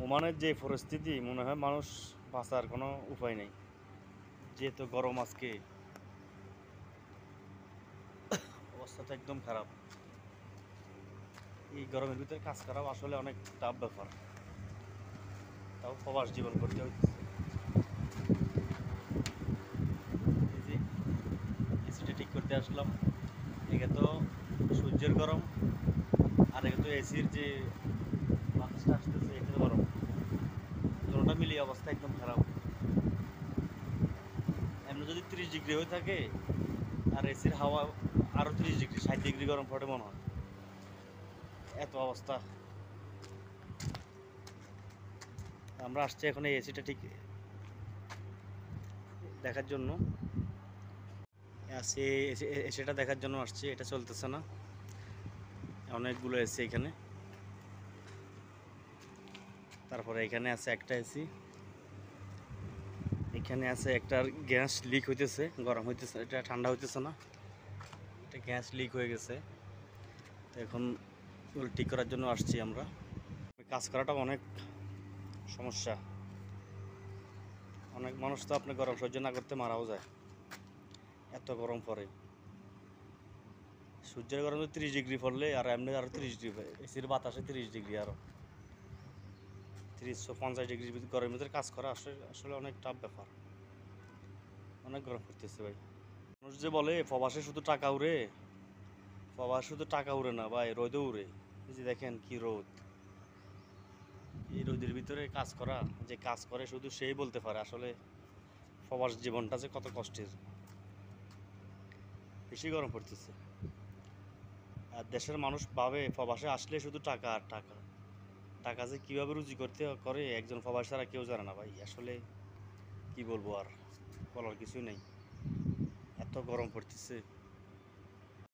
ওমানের যে পরিস্থিতি, মনে হয় মানুষ বাঁচার কোনো উপায় নেই। যেহেতু গরম আজকে, অবস্থাটা একদম খারাপ। এই গরমের ভিতরে কাজ করাও আসলে অনেক টাফ ব্যাপার। তাও প্রবাস জীবন করতে হইতেছে। এই যে এসিটা ঠিক করতে আসলাম, একে তো সূর্যের গরম, আর একে তো এসির যে বাতাসটা আসতেছে এটা গরম। দুটোটা মিলিয়ে অবস্থা একদম খারাপ। এমনি যদি 30 ডিগ্রি হয়ে থাকে, আর এসির হাওয়া আরো 30 ডিগ্রি, 60 ডিগ্রি গরম পড়ে মনে হয়। এত অবস্থা। আমরা আসছি এখন এই এসিটা ঠিক দেখার জন্য। আসছি এসিটা দেখার জন্য আসছি, এটা চলতেছে না। অনেকগুলো এসি এখানে। তারপরে এখানে আছে একটা এসি, এখানে আছে একটা গ্যাস লিক হইতেছে, গরম হইতেছে, এটা ঠান্ডা হইতেছে না, এটা গ্যাস লিক হয়ে গেছে। তো এখন ওগুলো ঠিক করার জন্য আসছি আমরা। কাজ করাটা অনেক সমস্যা। অনেক মানুষ তো আপনি গরম সহ্য না করতে মারাও যায়, এত গরম পড়ে। সূর্যের গরমে 30 ডিগ্রি পড়লে আর এমনি আরও 30 ডিগ্রি, এসির বাতাসে 30 ডিগ্রি, আরও 30-50 ডিগ্রির গরমের ভিতরে কাজ করা আসলে আসলে অনেক টাফ ব্যাপার। অনেক গরম পড়তেছে ভাই। মানুষ যে বলে প্রবাসে শুধু টাকা উড়ে, প্রবাস শুধু টাকা উড়ে না ভাই, রোদও উড়ে। এই যে দেখেন কি রোদ, এই রোদের ভিতরে কাজ করা, যে কাজ করে শুধু সেই বলতে পারে আসলে প্রবাস জীবনটা যে কত কষ্টের। বেশি গরম পড়তেছে। আর দেশের মানুষ ভাবে প্রবাসে আসলে শুধু টাকা আর টাকা। টাকা যে কীভাবে রুজি করতে করে একজন প্রবাসী ছাড়া কেউ জানে না ভাই। আসলে কি বলবো আর, বলার কিছুই নেই, এত গরম পড়তেছে।